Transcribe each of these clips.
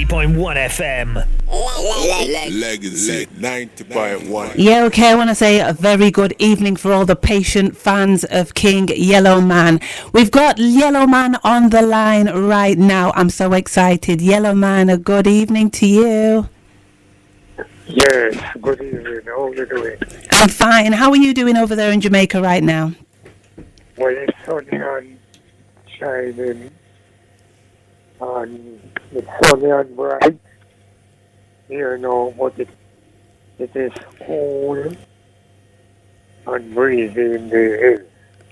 90.1 FM. Legacy 90.1. Yeah, okay, I want to say a very good evening for all the patient fans of King Yellowman. We've got Yellowman on the line right now. I'm so excited. Yellowman, a good evening to you. Yes, good evening. How are you doing? I'm fine. How are you doing over there in Jamaica right now? Well, it's sunny and shining, and it's sunny and bright here now, but it is cool and breezy in the hills.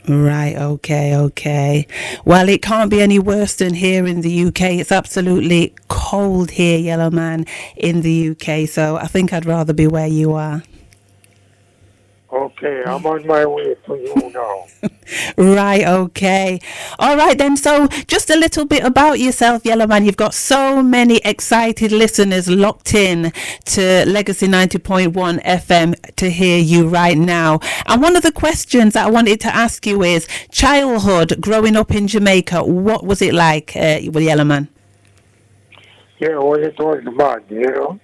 Right, okay. Well, it can't be any worse than here in the UK. It's absolutely cold here, Yellowman, in the UK, so I think I'd rather be where you are. Okay, I'm on my way to you now. Right, okay. All right then, so just a little bit about yourself, Yellowman. You've got so many excited listeners locked in to Legacy 90.1 FM to hear you right now. And one of the questions that I wanted to ask you is, childhood, growing up in Jamaica, what was it like, Yellowman? Yeah, well, it was bad, you know.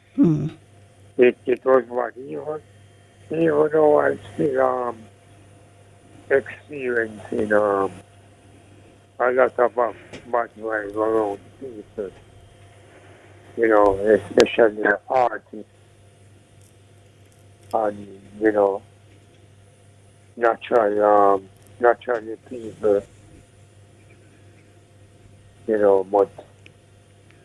It was bad. Even though I still experiencing a lot of bad vibes around people, you know, especially artists and, you know, naturally people, you know, but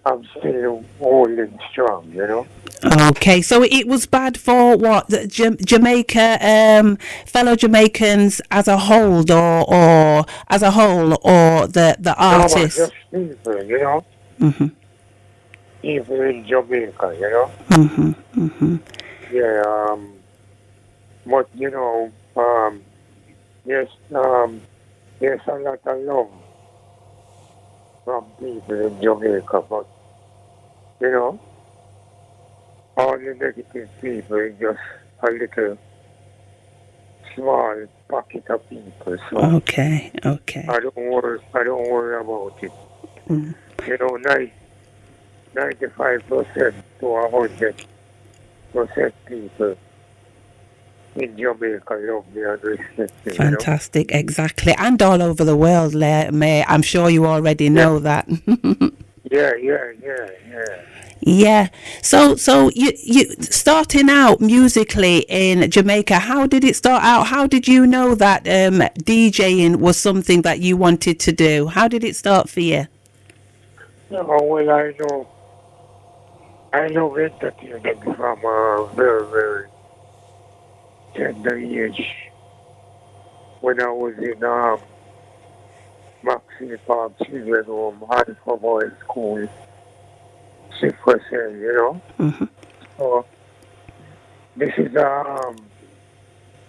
I'm still holding strong, you know. Okay, so it was bad for what, Jamaica, fellow Jamaicans as a whole, or as a whole, or the artists. No, just people, you know. People in Jamaica, you know. Yeah, but you know, there's a lot of love from people in Jamaica, but you know, all the negative people is just a little small pocket of people. So Okay. I don't worry about it. You know, 95% to 100% people in Jamaica love me and respect me. Fantastic, exactly, and all over the world, May. I'm sure you already know that. Yeah. Yeah. So you starting out musically in Jamaica, how did it start out? How did you know that DJing was something that you wanted to do? How did it start for you? Well, I know entertainment from a very, very tender age. When I was in Maxine Park Children's Home, Alpha Boys School, 6%, you know. So this is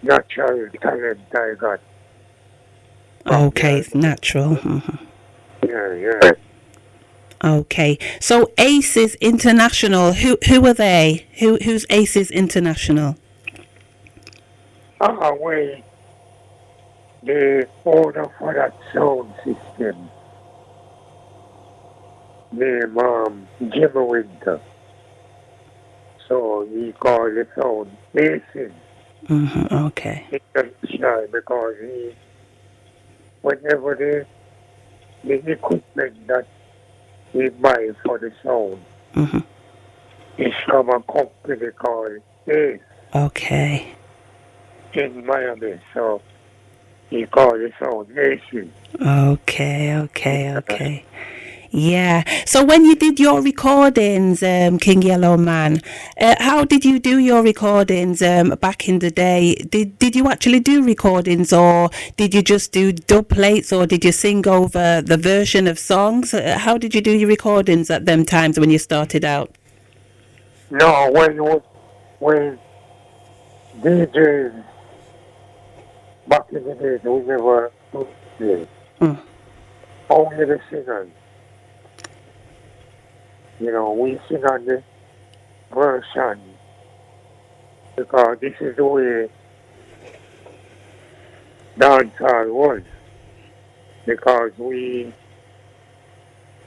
natural talent I got. Okay, it's natural. Yeah. Okay, so Aces International, who are they? Who's Aces International? Well, the owner for that sound system, named Jimmy Winter. So he called the sound Aces. Okay. International, because whenever the equipment that we buy for the sound is from a company called Ace Okay. in Miami. So he called the sound Aces. Okay. Yeah. So when you did your recordings, King Yellowman, how did you do your recordings back in the day? Did you actually do recordings, or did you just do dub plates, or did you sing over the version of songs? How did you do your recordings at them times when you started out? No, when DJs back in the days, we never did. Only the singers. You know, we sing on the version because this is the way dancehall was. Because we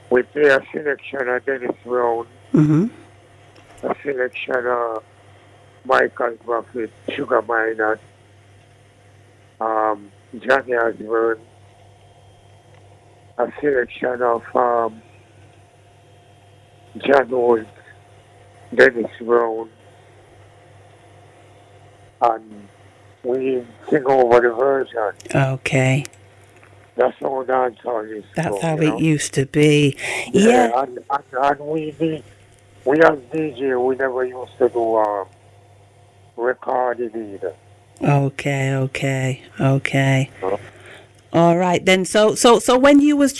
play a selection of Dennis Brown, Mm-hmm. a selection of Michael Buffett, Sugar Minott, Johnny Osborne, a selection of John Holt, Dennis Brown, and we sing over the version. Okay. That's how dancehall is That's go, how you it know. used to be. Yeah. Yeah, and we as DJ, we never used to do recording either. Okay. No. All right then. So when you was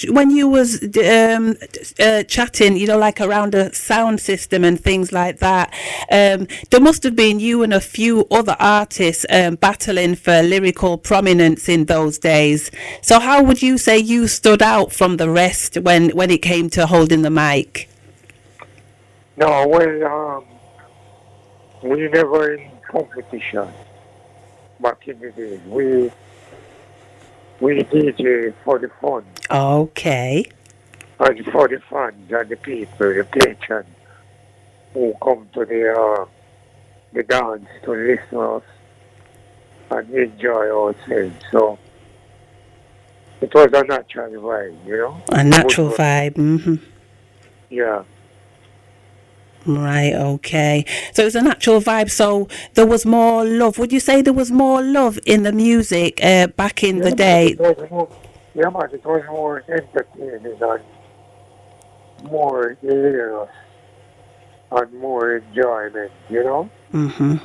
chatting, like around a sound system and things like that, there must have been you and a few other artists battling for lyrical prominence in those days. So how would you say you stood out from the rest when it came to holding the mic? No, well, we never in competition back in the days. We DJ for the fun Okay. and for the fans and the people, the patrons who come to the dance to listen to us and enjoy ourselves. So it was a natural vibe, you know. A natural vibe. Mm-hmm. Yeah. Right, okay. So it was a natural vibe. So there was more love. Would you say there was more love in the music back in the day? It was more entertaining and more hilarious and more enjoyment, you know. Mm-hmm.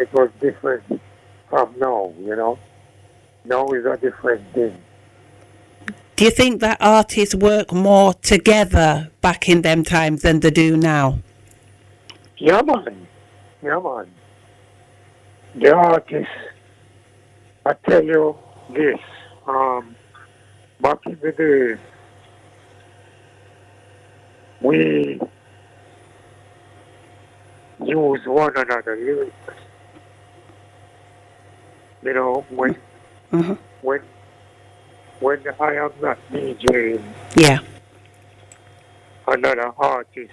It was different from now, you know. Now is a different thing. Do you think that artists work more together back in them times than they do now? Yeah, man. Yeah, man. The artists, I tell you this, back in the days, we use one another lyrics. You know, Mm-hmm. when when I am not DJing, Yeah. another artist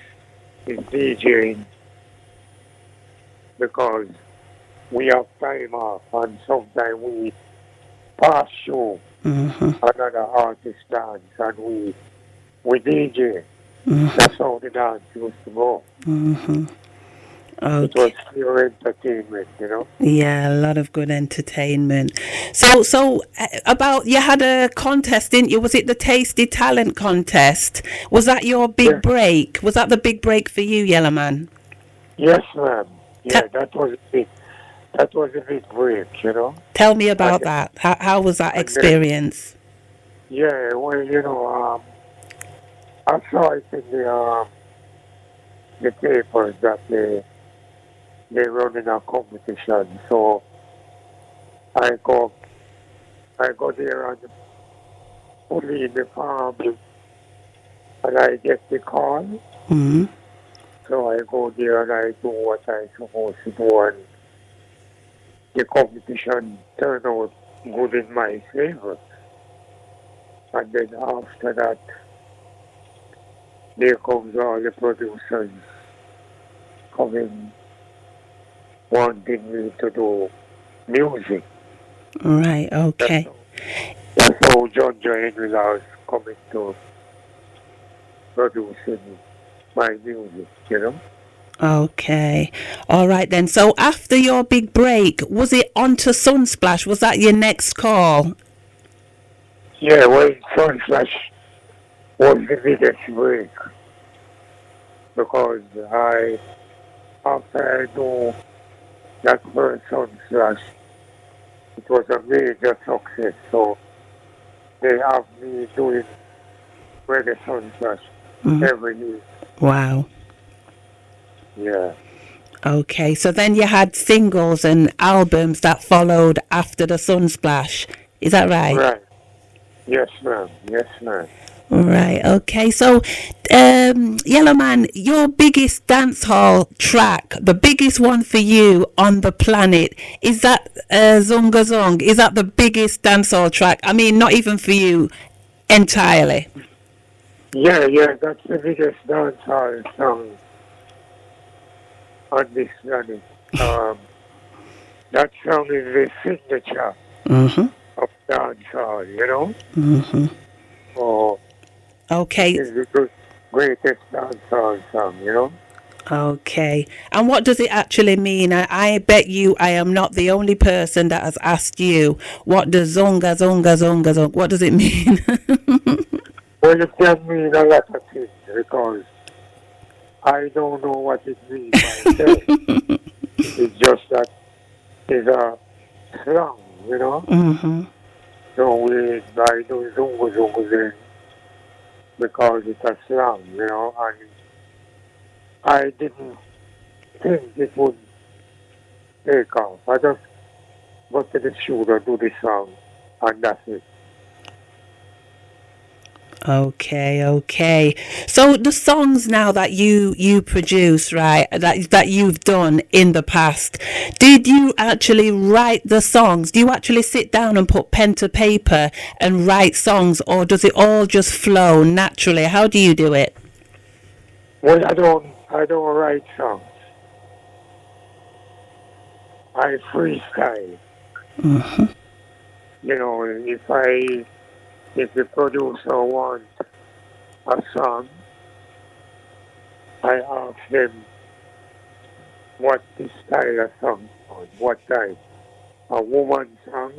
is DJing because we have time off and sometimes we pass through Mm-hmm. another artist dance and we DJ. Mm-hmm. That's how the dance used to go. Mm-hmm. It was Okay. pure entertainment, you know. Yeah, a lot of good entertainment. So about you had a contest, didn't you? Was it the Tasty Talent contest? Was that your big Yeah. break? Was that the big break for you, Yellowman? Yes, ma'am. Yeah, Te- that was a big break, you know. Tell me about And, that. How was that and then, experience? yeah, well, you know, I saw it in the papers that they running a competition. So I go I go there and fully in the farm and I get the call. Mm-hmm. So I go there and I do what I supposed to do and the competition turned out good in my favor. And then after that there comes all the producers coming wanting me to do music. Right. That's Okay. how, that's how John Joy Henry was coming to producing my music, you know. Okay. All right then. So after your big break, was it on to Sunsplash? Was that your next call? Yeah, well, Sunflash was the biggest break because after I do that first Sunflash, it was a major success. So they have me doing reggae Sunflash Mm-hmm. every year. Wow. Yeah. Okay. So then you had singles and albums that followed after the Sunsplash. Is that right? Right. Yes, ma'am. Yes, ma'am. Right. Okay. So, Yellowman, your biggest dancehall track, the biggest one for you on the planet, is that Zunga Zung? Is that the biggest dancehall track? I mean, not even for you entirely. Yeah, that's the biggest dancehall song on this planet. Um, that song is the signature Mhm. of dancehall, you know? Mhm. So it Okay. is the greatest dancehall song, you know? Okay. And what does it actually mean? I bet you I am not the only person that has asked you what does zonga zonga zonga zonga, what does it mean? Well, it can mean a lot of things because I don't know what it means myself. It's just that it's a slang, you know? Mhm. So I do zungu zungu then because it's a slang, you know? And I didn't think it would take off. I just go to the studio, do the song, and that's it. Okay, okay. So the songs now that you produce, right, that you've done in the past, did you actually write the songs? Do you actually sit down and put pen to paper and write songs, or does it all just flow naturally? How do you do it? Well, I don't write songs. I freestyle. You know, if the producer wants a song, I ask them what the style of song on, what type, a woman song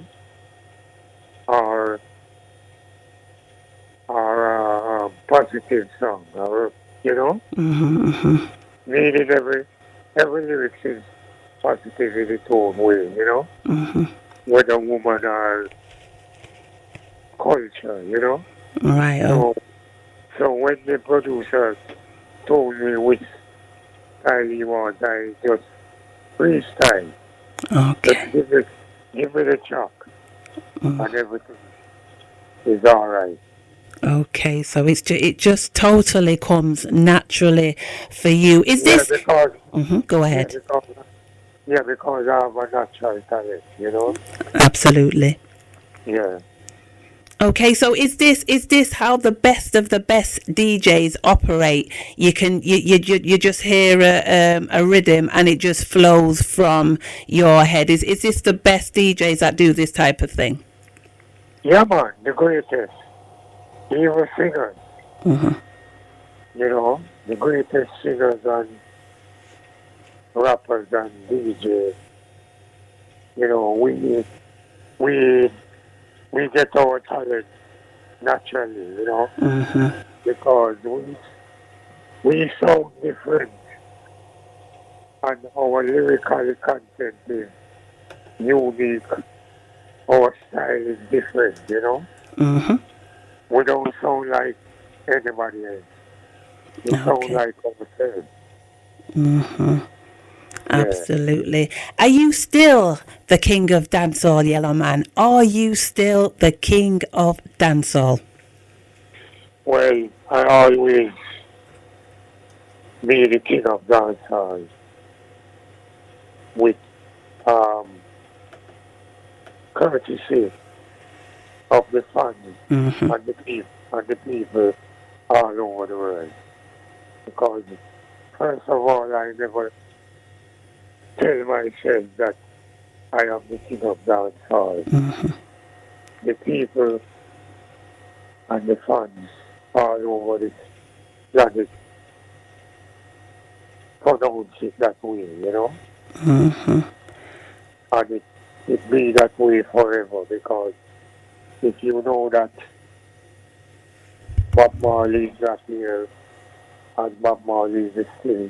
or a positive song, or you know, Mhm. meaning every lyrics is positive in its own way, you know, Mhm. whether woman or culture, you know. Right. Oh. So so when the producer told me which style he wants, I just freestyle. Just Okay. give me the chalk and everything is all right. Okay. So it just totally comes naturally for you. Is Yeah, this? Mhm. Go yeah, ahead. because because I have a natural talent, you know. Absolutely. Yeah. Okay, so is this how the best of the best DJs operate? You just hear a rhythm and it just flows from your head. Is this the best DJs that do this type of thing? Yeah, man, the greatest. Even singers, Mhm. you know, the greatest singers and rappers and DJs. You know, we we get our talent naturally, you know, Mhm. because we sound different and our lyrical content is unique. Our style is different, you know. Mhm. We don't sound like anybody else. We sound Okay. like ourselves. Mhm. Yeah. Absolutely. Are you still the king of dancehall, Yellow Man? Are you still the king of dancehall? Well, I always be the king of dancehall with um, courtesy of the fans Mhm. and the people all over the world. Because first of all, I never tell myself that I am the king of dancehall. Mhm. The people and the fans all over the planet pronounce it that way, you know, Mhm. and it be that way forever because if you know that Bob Marley is not here and Bob Marley is still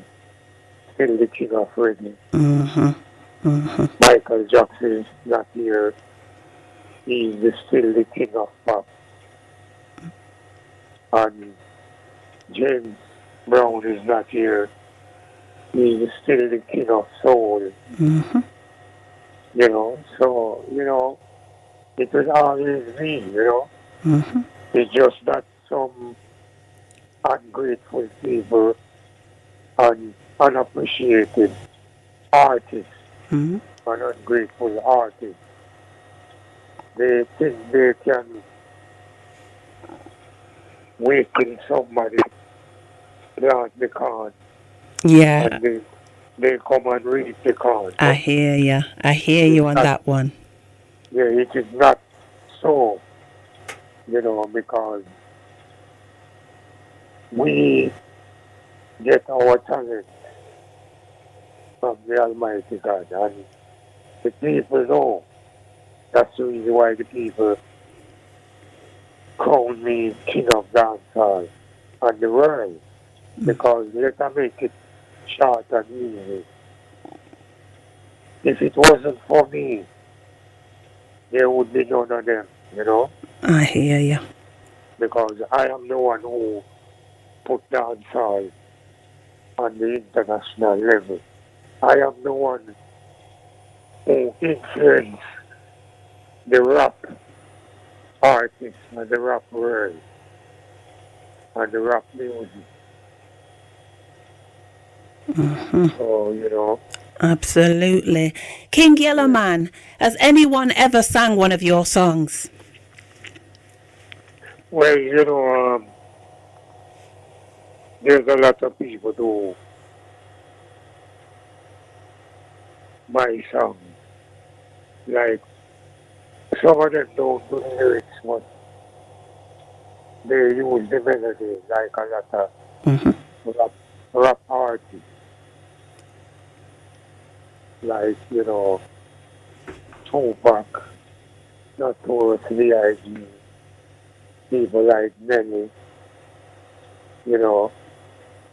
the king of reggae. Mhm. Mhm. Michael Jackson is not here, he is still the king of pop. And James Brown is not here, he is still the king of soul, Mhm. you know. So, it will always be, Mhm. It's just that some ungrateful people and unappreciated artists Mhm. and ungrateful artists, they think they can waken somebody plant the corn Yeah. and they come and read the card. I hear you. I hear It's you on not, that one. yeah, it is not so, because we get our talent from the Almighty God, and the people know. That's the reason why the people crown me king of dancehall and the world, because let us make it short and easy. If it wasn't for me, there would be none of them, I hear you. because I am the one who put dancehall on the international level. I am the one who influenced the rap artists and the rap world and the rap music. So, Absolutely. King yeah. Yellowman, has anyone ever sang one of your songs? Well, there's a lot of people do my songs. Like, some of them don't do lyrics, but they use the melody like a lot of rap, rap artists. Like, Tupac, Notorious B.I.G., people like Nelly, you know,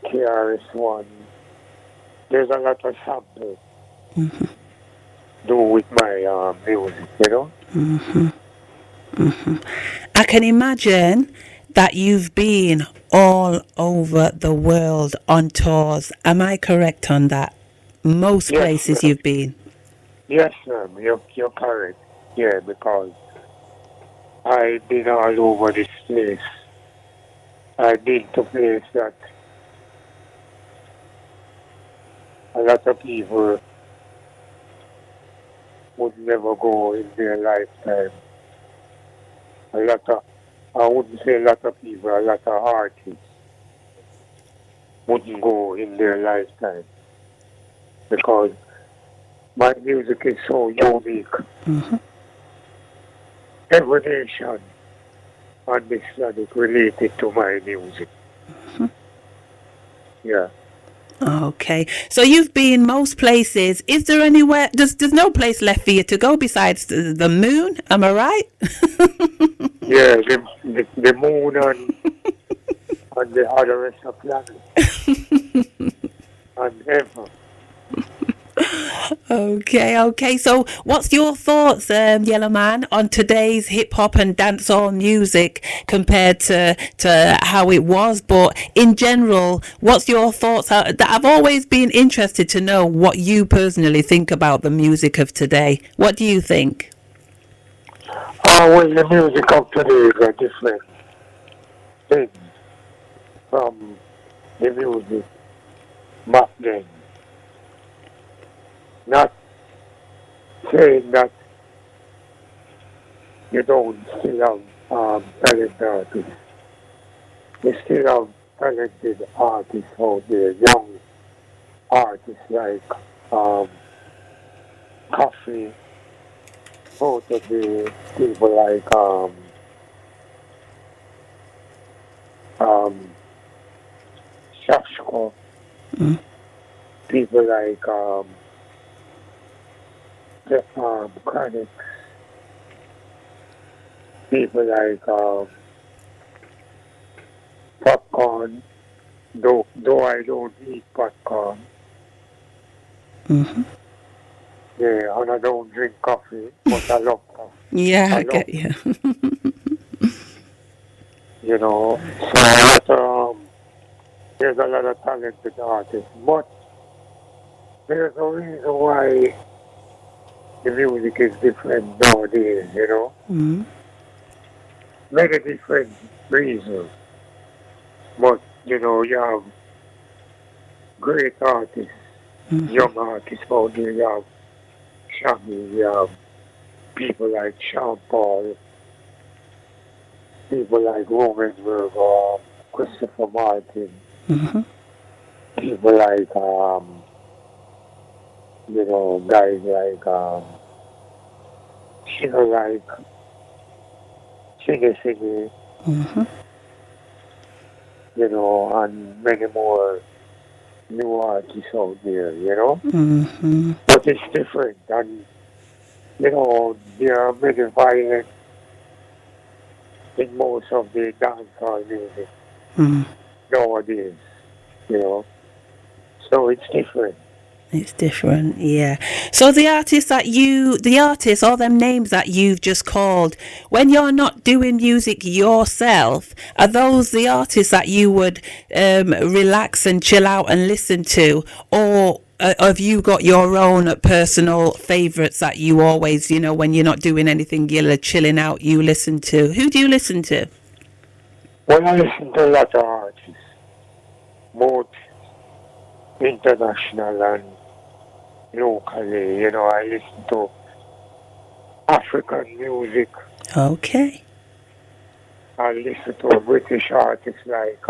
KRS-One. There's a lot of samples do with my music. I can imagine that you've been all over the world on tours. Am I correct on that? Most Yes, places ma'am. you've been. Yes, ma'am. You're correct. Yeah, because I've been all over this place. I've been to places that a lot of people would never go in their lifetime. I wouldn't say a lot of people, a lot of artists wouldn't go in their lifetime because my music is so unique. Every nation on this planet related to my music. Yeah. Okay. So you've been most places. Is there anywhere, there's no place left for you to go besides the moon? Am I right? Yeah, the moon and the other rest of planet and heaven. Okay, okay. So, what's your thoughts, Yellowman, on today's hip hop and dancehall music compared to how it was? But in general, what's your thoughts? I've always been interested to know what you personally think about the music of today. What do you think? Well, the music of today is a different thing from the music back then. Not saying that you don't still have talented artists. You still have talented artists out there, young artists like um, Coffee, out of the people like um, Shashko, people like Chronic, people like Popcorn, though I don't eat popcorn, yeah, and I don't drink coffee, but I love coffee. Yeah, I I love get you. So there's a lot of talented artists, but there's a reason why the music is different nowadays. Many different reasons, but you have great artists, young artists out there. You have Shaggy, you have people like Sean Paul, people like Roman Virgo, Christopher Martin, people like You know, guys like singer like Siggy, Mm-hmm. you know, and many more new artists out there, you know. Mm-hmm. But it's different, and you know, there are many violence in most of the dancehall music Mm. nowadays, you know. So it's different. It's different, yeah. So the artists, all them names that you've just called, when you're not doing music yourself, are those the artists that you would relax and chill out and listen to, or have you got your own personal favourites that you always, when you're not doing anything, you're chilling out, you listen to? Who do you listen to? When I listen to a lot of artists, both international and locally, you know, I listen to African music. Okay. I listen to British artists like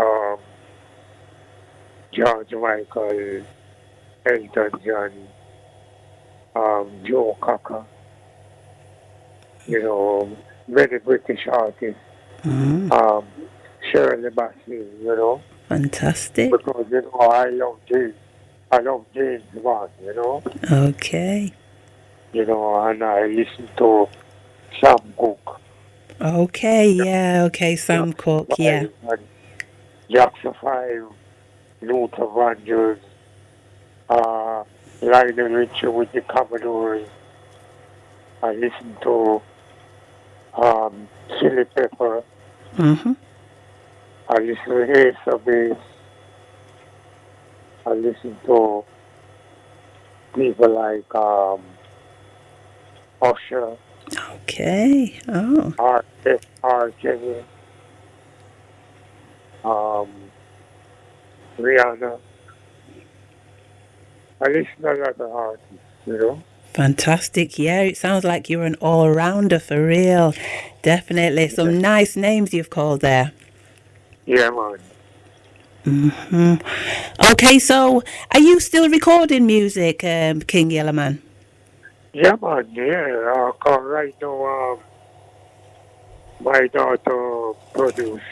George Michael, Elton John, Joe Cocker, you know, many British artists, Mm, um, Shirley Bassey, you know, fantastic. because, you know, I love James Bond, Okay. you know, and I listen to Sam Cooke, Okay, yeah, okay, Sam Jackson Cooke, 5, yeah. and Jackson 5, Luther Vandross, uh, Lionel Richie with the Commodores. I listen to Chili Pepper. Mm-hmm. I listen to Ace of Base. I listen to people like Usher, Okay. Oh, R. Kelly, um, Rihanna. I listen to a lot of artists, you know. fantastic. Yeah, it sounds like you're an all-rounder for real. Definitely. Yeah, Some nice names you've called there. yeah, man. Hmm. Okay, so are you still recording music, King Yellowman? Yeah, man. Yeah. 'Cause right now, my daughter produced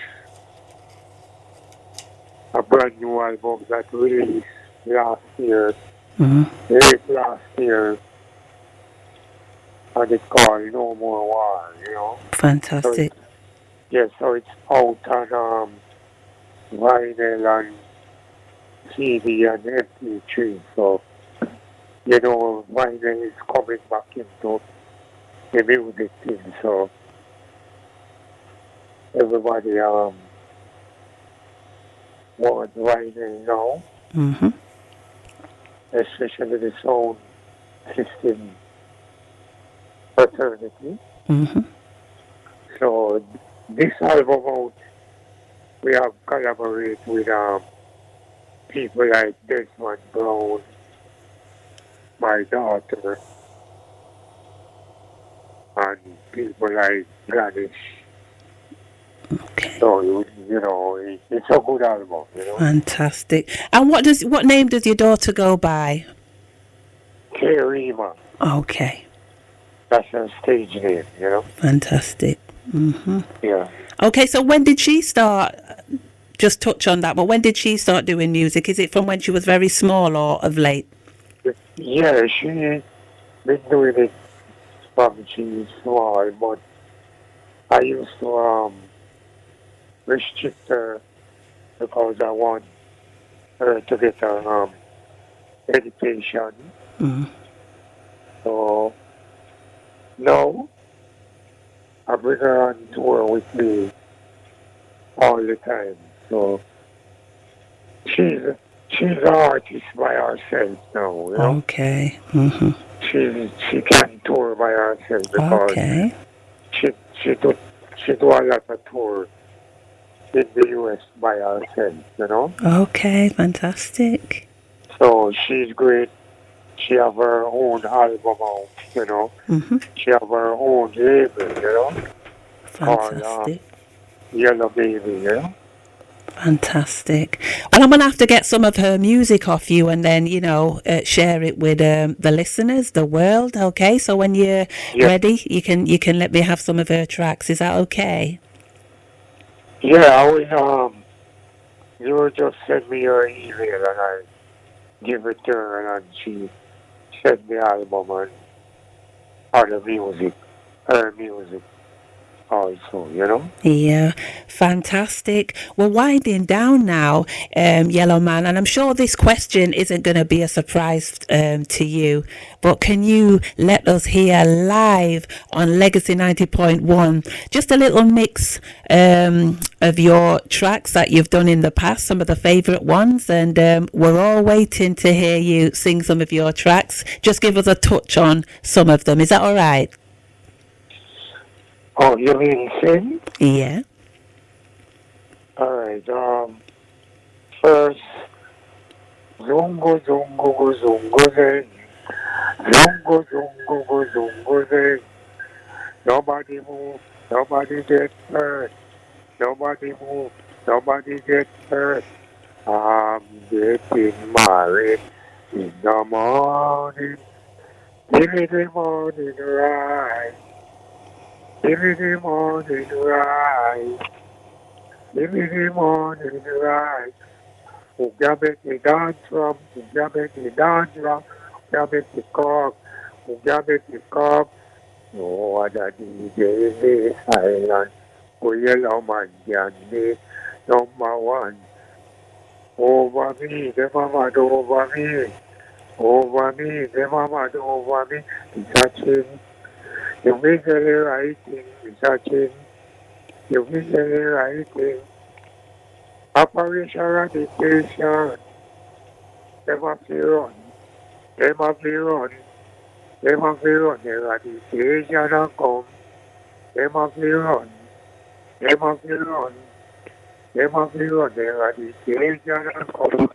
a brand new album that released last year, Mm, late last year, and it's called No More War, you know. So fantastic. it's, yeah, so it's out on vinyl and CD and MP3. So, you know, vinyl is coming back into the music thing. So everybody wants vinyl now, Mm-hmm. especially the sound system fraternity. Mm-hmm. So this album out, we have collaborate with people like Desmond Brown, my daughter, and people like Gladys. Okay. So you know, it's a good album, you know. Fantastic. And what name does your daughter go by? Kerima, Okay. that's her stage name, you know. Fantastic. Mm-hmm. Yeah, Okay, so when did she start? Just touch on that, but when did she start doing music? Is it from when she was very small or of late? yeah, she been doing it from she's small, but I used to restrict her because I want her to get her education. Mm. So now I bring her on tour with me all the time. So she's she's an artist by herself now, you know. Okay. Mm-hmm. She can tour by herself because Okay. she she do she do a lot of tour in the US by herself, you know. Okay. Fantastic. So she's great. She have her own album out, you know. Mm-hmm. She have her own label, you know, called Fantastic. Yellow Baby, you know. Fantastic. Well, I'm going to have to get some of her music off you and then, share it with the listeners, the world. Okay. So when you're Yeah, ready, you can let me have some of her tracks. Is that okay? yeah. I will. You will just send me your email and I give it to her and she send the album and other music, her music also. You know. Yeah, fantastic. We're winding down now, Yellow Man, and I'm sure this question isn't going to be a surprise to you, but can you let us hear live on Legacy 90.1 just a little mix of your tracks that you've done in the past, some of the favourite ones, and we're all waiting to hear you sing some of your tracks. Just give us a touch on some of them. Is that all right? Oh, you mean sing? Yeah. All right. First, zungo zungo go zungo zeng, zungo zungo go zungo zeng. Nobody move, nobody get hurt. Nobody move, nobody get hurt. I'm getting married in the morning. Give me the morning ride. Give me the morning ride. Give me the morning ride. Uga make me dance from, uga make me dance from, uga make me cock, uga make me cock. No other DJ in this island. Go Yellowman can be number one. Over me, the mama do over me. Over me, the mama do over me. It's a chin. You visually writing, it's a chin. You visually writing. Operation eradication. Them have to run. Them have to run. Them have to run. Eradication and come. Them have to run. Them have to run. Them have to run. Eradication and come.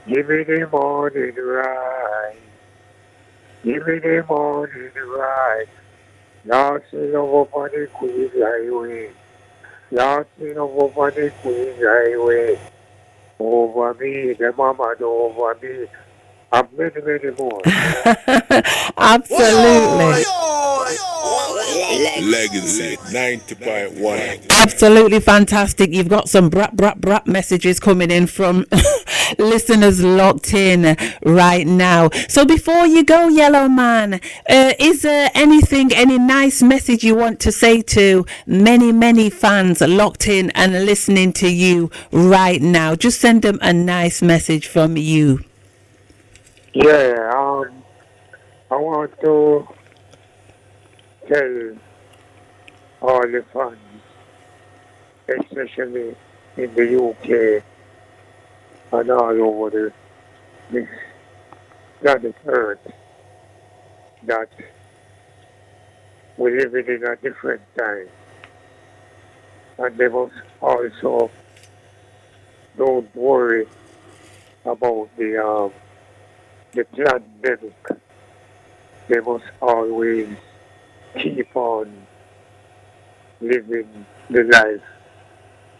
Give me the morning ride. Give me the morning ride. Last thing over the Queen's Highway. Last thing over the Queen's Highway. Over me, the mama do over me. And many, many more. Absolutely. Legacy 90.1. Absolutely fantastic. You've got some brat messages coming in from listeners locked in right now. So before you go, Yellow Man, is there any nice message you want to say to many fans locked in and listening to you right now? Just send them a nice message from you. Yeah, I want to tell all the fans, especially in the UK and all over this planet Earth, that we're living in a different time. And they must also don't worry about the pandemic. They must always keep on living the life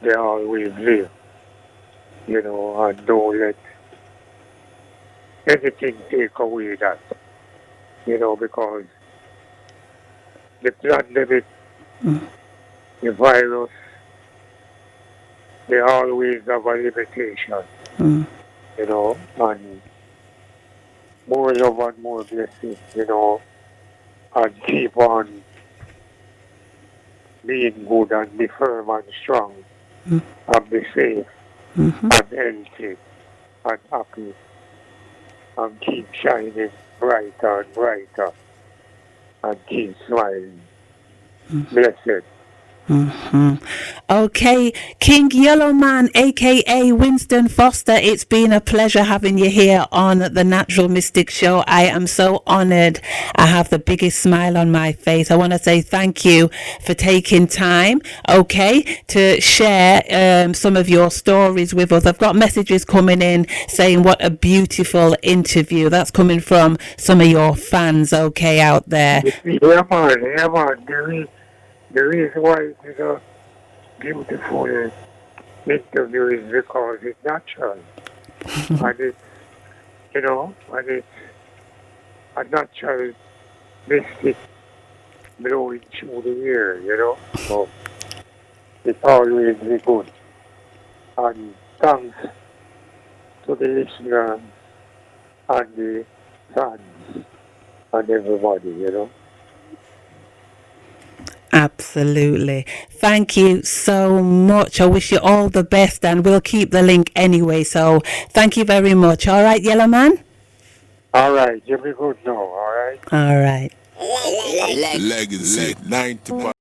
they always live, and don't let anything take away that, because the pandemic, the virus, they always have a limitation, and more love and more blessing, and keep on being good and be firm and strong and be safe and healthy and happy and keep shining brighter and brighter and keep smiling. Blessed. Okay, King Yellowman, aka Winston Foster, it's been a pleasure having you here on the Natural Mystic Show. I am so honored. I have the biggest smile on my face. I want to say thank you for taking time, to share some of your stories with us. I've got messages coming in saying what a beautiful interview. That's coming from some of your fans, out there. Yeah, man. The reason why it is a beautiful interview is because it's natural. And it's, and it's a natural mystic blowing through the air. So it's always be good. And thanks to the listeners and the fans and everybody. Absolutely. Thank you so much. I wish you all the best, and we'll keep the link anyway. So thank you very much. All right, Yellowman? All right, you be good now, all right? All right. Legacy 90.1.